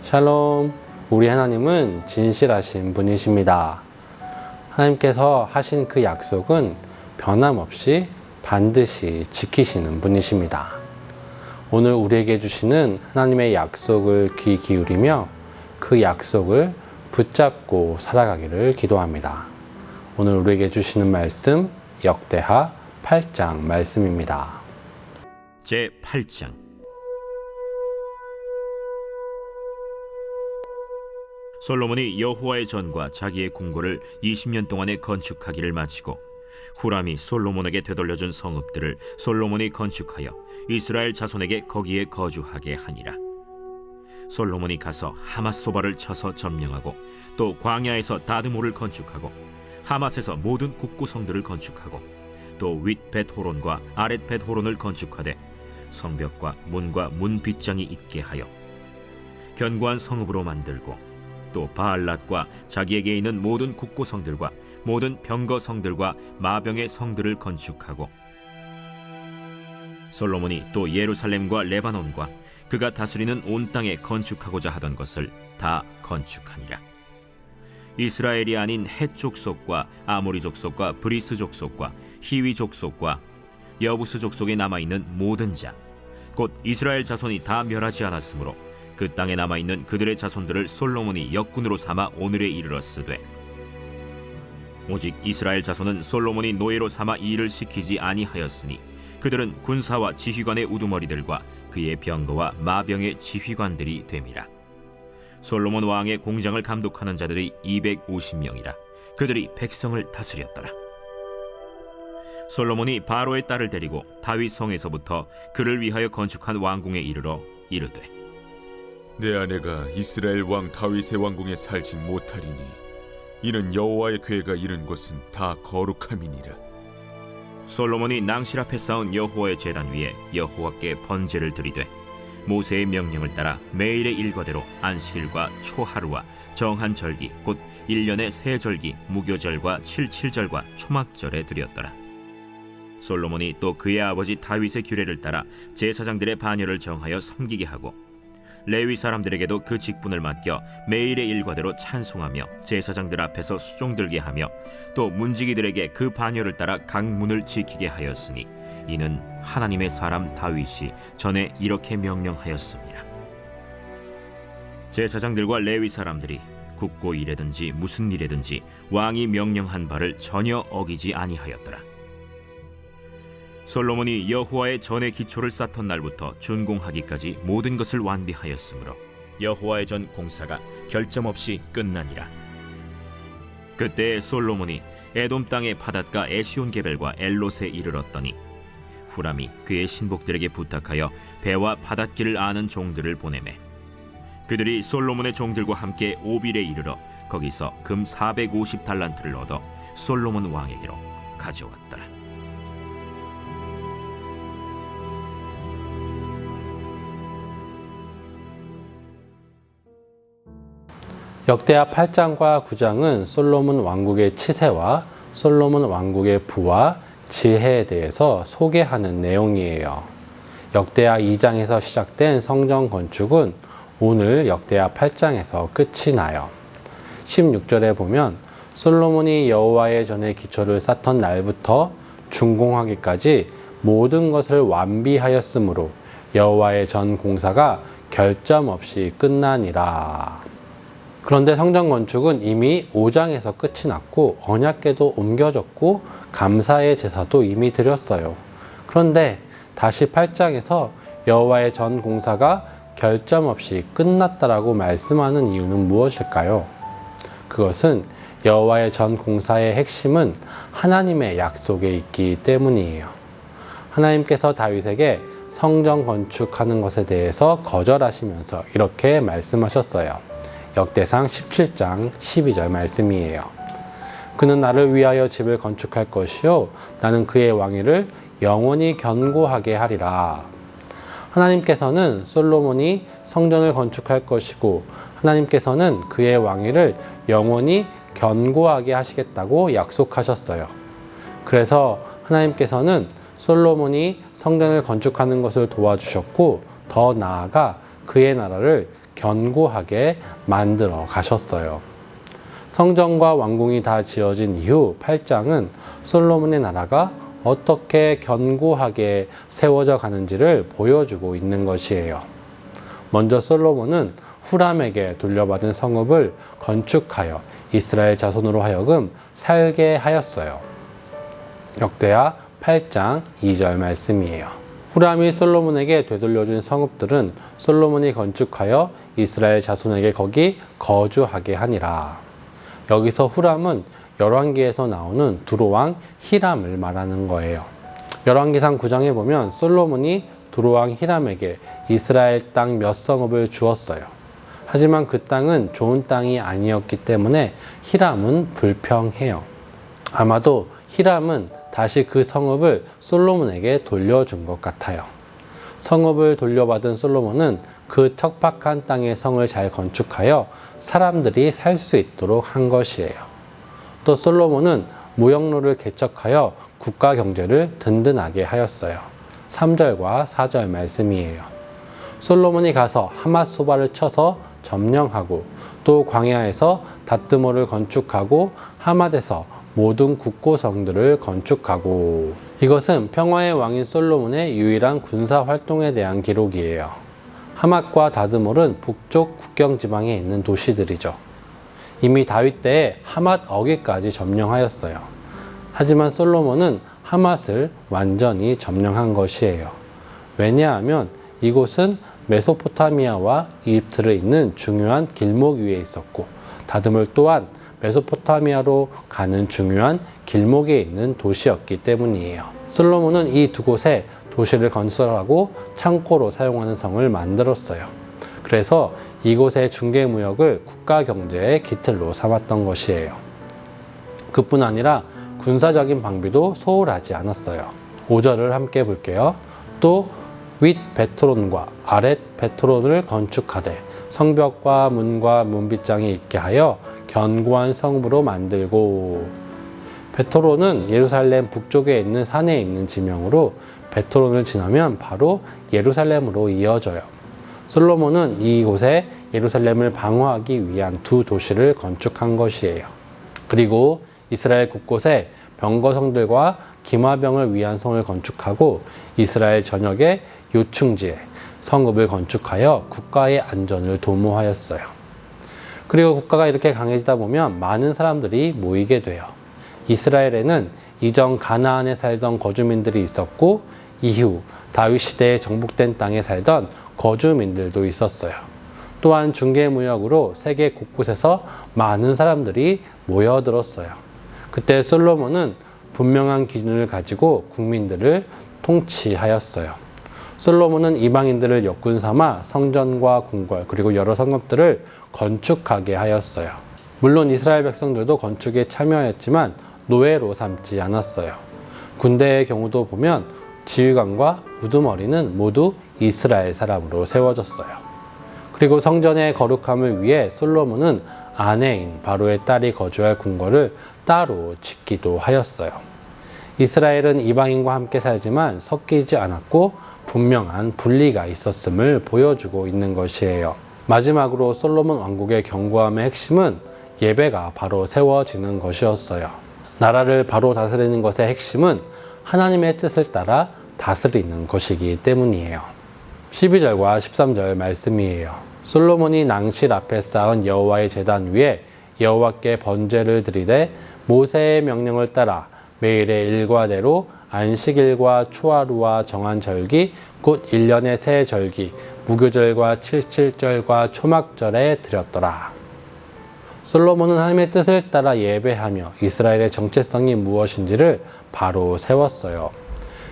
샬롬, 우리 하나님은 진실하신 분이십니다. 하나님께서 하신 그 약속은 변함없이 반드시 지키시는 분이십니다. 오늘 우리에게 주시는 하나님의 약속을 귀 기울이며 그 약속을 붙잡고 살아가기를 기도합니다. 오늘 우리에게 주시는 말씀 역대하 8장 말씀입니다. 제8장 솔로몬이 여호와의 전과 자기의 궁궐을 20년 동안에 건축하기를 마치고 후람이 솔로몬에게 되돌려준 성읍들을 솔로몬이 건축하여 이스라엘 자손에게 거기에 거주하게 하니라. 솔로몬이 가서 하맛소바를 쳐서 점령하고 또 광야에서 다드모를 건축하고 하맛에서 모든 국구성들을 건축하고 또 윗벳호론과 아랫벳호론을 건축하되 성벽과 문과 문 빗장이 있게 하여 견고한 성읍으로 만들고 또 바알랏과 자기에게 있는 모든 국구성들과 모든 병거성들과 마병의 성들을 건축하고 솔로몬이 또 예루살렘과 레바논과 그가 다스리는 온 땅에 건축하고자 하던 것을 다 건축하니라. 이스라엘이 아닌 헷 족속과 아모리 족속과 브리스 족속과 히위 족속과 여부스 족속에 남아있는 모든 자 곧 이스라엘 자손이 다 멸하지 않았으므로 그 땅에 남아있는 그들의 자손들을 솔로몬이 역군으로 삼아 오늘에 이르렀으되 오직 이스라엘 자손은 솔로몬이 노예로 삼아 이 일을 시키지 아니하였으니 그들은 군사와 지휘관의 우두머리들과 그의 병거와 마병의 지휘관들이 됨이라. 솔로몬 왕의 공장을 감독하는 자들이 250명이라. 그들이 백성을 다스렸더라. 솔로몬이 바로의 딸을 데리고 다윗 성에서부터 그를 위하여 건축한 왕궁에 이르러 이르되 내 아내가 이스라엘 왕 다윗의 왕궁에 살지 못하리니 이는 여호와의 궤가 이른 곳은 다 거룩함이니라. 솔로몬이 낭실 앞에 쌓은 여호와의 제단 위에 여호와께 번제를 드리되 모세의 명령을 따라 매일의 일과대로 안식일과 초하루와 정한 절기 곧 1년의 세 절기 무교절과 칠칠절과 초막절에 드렸더라. 솔로몬이 또 그의 아버지 다윗의 규례를 따라 제사장들의 반열을 정하여 섬기게 하고 레위 사람들에게도 그 직분을 맡겨 매일의 일과대로 찬송하며 제사장들 앞에서 수종 들게 하며 또 문지기들에게 그 반열을 따라 각 문을 지키게 하였으니 이는 하나님의 사람 다윗이 전에 이렇게 명령하였습니다. 제사장들과 레위 사람들이 국고 일에든지 무슨 일에든지 왕이 명령한 바를 전혀 어기지 아니하였더라. 솔로몬이 여호와의 전의 기초를 쌓던 날부터 준공하기까지 모든 것을 완비하였으므로 여호와의 전 공사가 결점 없이 끝나니라. 그때 솔로몬이 에돔 땅의 바닷가 에시온게벨과 엘롯에 이르렀더니 후람이 그의 신복들에게 부탁하여 배와 바닷길을 아는 종들을 보내매 그들이 솔로몬의 종들과 함께 오빌에 이르러 거기서 금 450달란트를 얻어 솔로몬 왕에게로 가져왔더라. 역대하 8장과 9장은 솔로몬 왕국의 치세와 솔로몬 왕국의 부와 지혜에 대해서 소개하는 내용이에요. 역대하 2장에서 시작된 성전 건축은 오늘 역대하 8장에서 끝이 나요. 16절에 보면 솔로몬이 여호와의 전의 기초를 쌓던 날부터 준공하기까지 모든 것을 완비하였으므로 여호와의 전 공사가 결점 없이 끝나니라. 그런데 성전 건축은 이미 5장에서 끝이 났고 언약궤도 옮겨졌고 감사의 제사도 이미 드렸어요. 그런데 다시 8장에서 여호와의 전 공사가 결점 없이 끝났다라고 말씀하는 이유는 무엇일까요? 그것은 여호와의 전 공사의 핵심은 하나님의 약속에 있기 때문이에요. 하나님께서 다윗에게 성전 건축하는 것에 대해서 거절하시면서 이렇게 말씀하셨어요. 역대상 17장 12절 말씀이에요. 그는 나를 위하여 집을 건축할 것이요 나는 그의 왕위를 영원히 견고하게 하리라. 하나님께서는 솔로몬이 성전을 건축할 것이고 하나님께서는 그의 왕위를 영원히 견고하게 하시겠다고 약속하셨어요. 그래서 하나님께서는 솔로몬이 성전을 건축하는 것을 도와주셨고 더 나아가 그의 나라를 견고하게 만들어 가셨어요. 성전과 왕궁이 다 지어진 이후 8장은 솔로몬의 나라가 어떻게 견고하게 세워져 가는지를 보여주고 있는 것이에요. 먼저 솔로몬은 후람에게 돌려받은 성읍을 건축하여 이스라엘 자손으로 하여금 살게 하였어요. 역대하 8장 2절 말씀이에요. 후람이 솔로몬에게 되돌려준 성읍들은 솔로몬이 건축하여 이스라엘 자손에게 거기 거주하게 하니라. 여기서 후람은 열왕기에서 나오는 두로왕 히람을 말하는 거예요. 열왕기상 9장에 보면 솔로몬이 두로왕 히람에게 이스라엘 땅 몇 성읍을 주었어요. 하지만 그 땅은 좋은 땅이 아니었기 때문에 히람은 불평해요. 아마도 히람은 다시 그 성읍을 솔로몬에게 돌려준 것 같아요. 성읍을 돌려받은 솔로몬은 그 척박한 땅의 성을 잘 건축하여 사람들이 살 수 있도록 한 것이에요. 또 솔로몬은 무역로를 개척하여 국가 경제를 든든하게 하였어요. 3절과 4절 말씀이에요. 솔로몬이 가서 하맛소바를 쳐서 점령하고 또 광야에서 다뜨모를 건축하고 하맛에서 모든 국고성들을 건축하고. 이것은 평화의 왕인 솔로몬의 유일한 군사 활동에 대한 기록이에요. 하맛과 다드몰은 북쪽 국경 지방에 있는 도시들이죠. 이미 다윗 때에 하맛 어귀까지 점령하였어요. 하지만 솔로몬은 하맛을 완전히 점령한 것이에요. 왜냐하면 이곳은 메소포타미아와 이집트를 잇는 중요한 길목 위에 있었고, 다드몰 또한 메소포타미아로 가는 중요한 길목에 있는 도시였기 때문이에요. 솔로몬은 이 두 곳에 도시를 건설하고 창고로 사용하는 성을 만들었어요. 그래서 이곳의 중개무역을 국가 경제의 기틀로 삼았던 것이에요. 그뿐 아니라 군사적인 방비도 소홀하지 않았어요. 5절을 함께 볼게요. 또 윗 베트론과 아랫 베트론을 건축하되 성벽과 문과 문빗장이 있게 하여 견고한 성읍으로 만들고. 베토론은 예루살렘 북쪽에 있는 산에 있는 지명으로 베토론을 지나면 바로 예루살렘으로 이어져요. 솔로몬은 이곳에 예루살렘을 방어하기 위한 두 도시를 건축한 것이에요. 그리고 이스라엘 곳곳에 병거성들과 기마병을 위한 성을 건축하고 이스라엘 전역의 요충지에 성읍을 건축하여 국가의 안전을 도모하였어요. 그리고 국가가 이렇게 강해지다 보면 많은 사람들이 모이게 돼요. 이스라엘에는 이전 가나안에 살던 거주민들이 있었고, 이후 다윗 시대에 정복된 땅에 살던 거주민들도 있었어요. 또한 중개무역으로 세계 곳곳에서 많은 사람들이 모여들었어요. 그때 솔로몬은 분명한 기준을 가지고 국민들을 통치하였어요. 솔로몬은 이방인들을 역군 삼아 성전과 궁궐 그리고 여러 성읍들을 건축하게 하였어요. 물론 이스라엘 백성들도 건축에 참여하였지만 노예로 삼지 않았어요. 군대의 경우도 보면 지휘관과 우두머리는 모두 이스라엘 사람으로 세워졌어요. 그리고 성전의 거룩함을 위해 솔로몬은 아내인 바로의 딸이 거주할 궁궐을 따로 짓기도 하였어요. 이스라엘은 이방인과 함께 살지만 섞이지 않았고 분명한 분리가 있었음을 보여주고 있는 것이에요. 마지막으로 솔로몬 왕국의 견고함의 핵심은 예배가 바로 세워지는 것이었어요. 나라를 바로 다스리는 것의 핵심은 하나님의 뜻을 따라 다스리는 것이기 때문이에요. 12절과 13절 말씀이에요. 솔로몬이 낭실 앞에 쌓은 여호와의 제단 위에 여호와께 번제를 드리되 모세의 명령을 따라 매일의 일과대로 안식일과 초하루와 정한 절기 곧 1년의 새 절기 무교절과 칠칠절과 초막절에 드렸더라. 솔로몬은 하나님의 뜻을 따라 예배하며 이스라엘의 정체성이 무엇인지를 바로 세웠어요.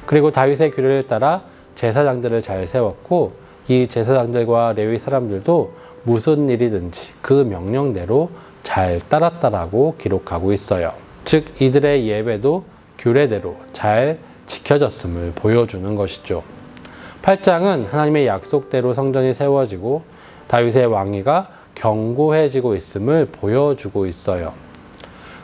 그리고 다윗의 규례를 따라 제사장들을 잘 세웠고, 이 제사장들과 레위 사람들도 무슨 일이든지 그 명령대로 잘 따랐다라고 기록하고 있어요. 즉 이들의 예배도 규례대로 잘 지켜졌음을 보여주는 것이죠. 8장은 하나님의 약속대로 성전이 세워지고 다윗의 왕위가 견고해지고 있음을 보여주고 있어요.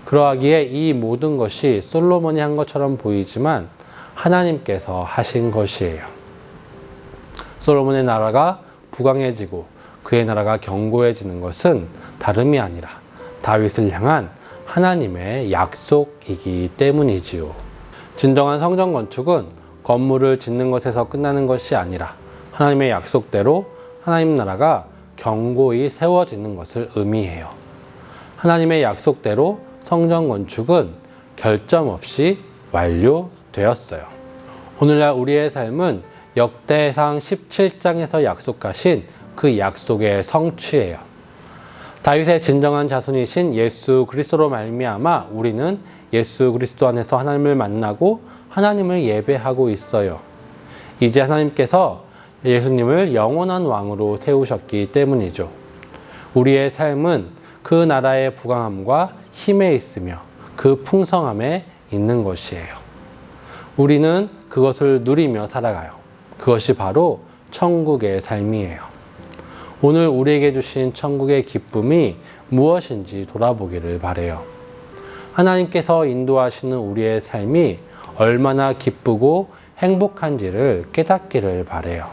그러하기에 이 모든 것이 솔로몬이 한 것처럼 보이지만 하나님께서 하신 것이에요. 솔로몬의 나라가 부강해지고 그의 나라가 견고해지는 것은 다름이 아니라 다윗을 향한 하나님의 약속이기 때문이지요. 진정한 성전 건축은 건물을 짓는 것에서 끝나는 것이 아니라 하나님의 약속대로 하나님 나라가 견고히 세워지는 것을 의미해요. 하나님의 약속대로 성전 건축은 결점 없이 완료되었어요. 오늘날 우리의 삶은 역대상 17장에서 약속하신 그 약속의 성취예요. 다윗의 진정한 자손이신 예수 그리스도로 말미암아 우리는 예수 그리스도 안에서 하나님을 만나고 하나님을 예배하고 있어요. 이제 하나님께서 예수님을 영원한 왕으로 세우셨기 때문이죠. 우리의 삶은 그 나라의 부강함과 힘에 있으며 그 풍성함에 있는 것이에요. 우리는 그것을 누리며 살아가요. 그것이 바로 천국의 삶이에요. 오늘 우리에게 주신 천국의 기쁨이 무엇인지 돌아보기를 바라요. 하나님께서 인도하시는 우리의 삶이 얼마나 기쁘고 행복한지를 깨닫기를 바라요.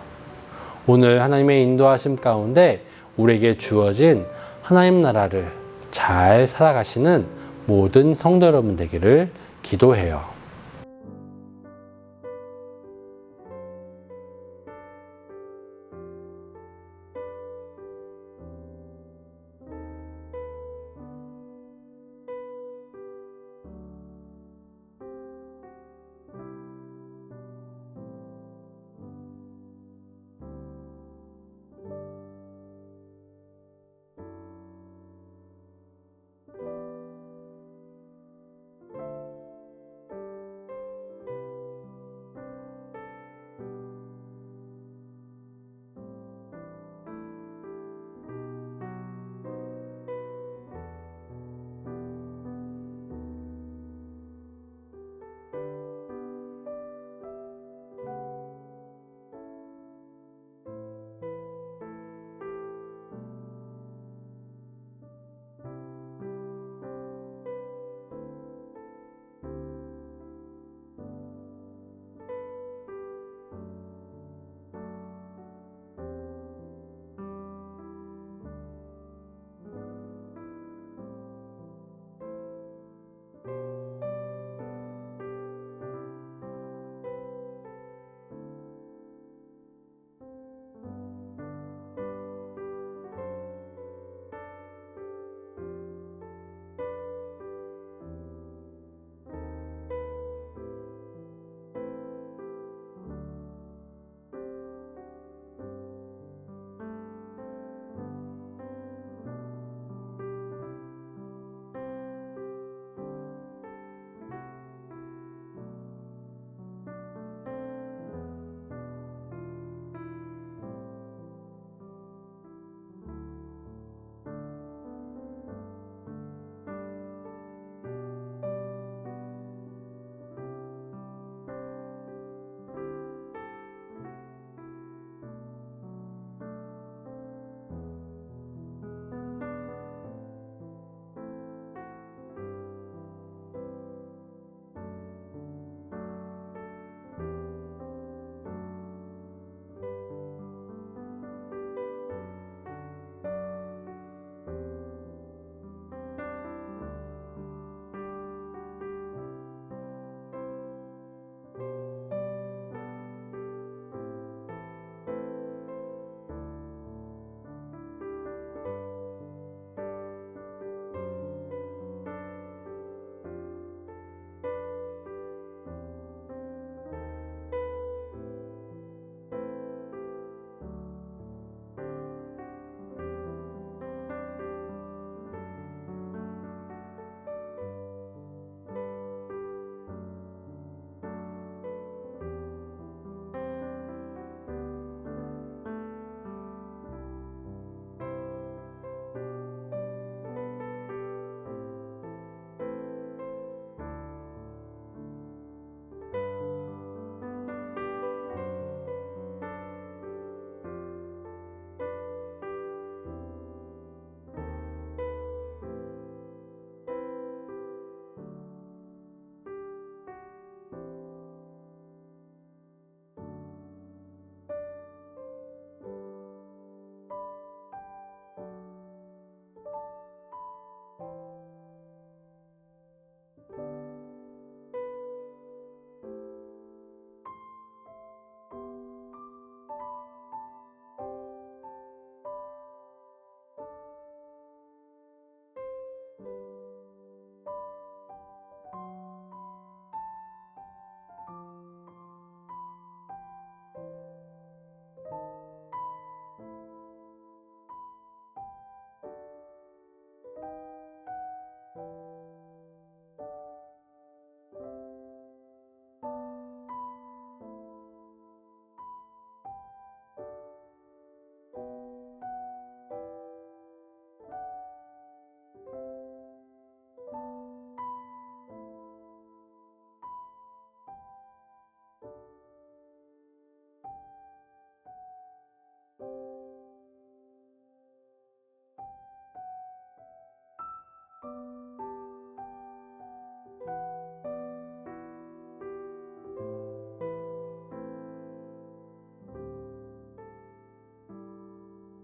오늘 하나님의 인도하심 가운데 우리에게 주어진 하나님 나라를 잘 살아가시는 모든 성도 여러분 되기를 기도해요.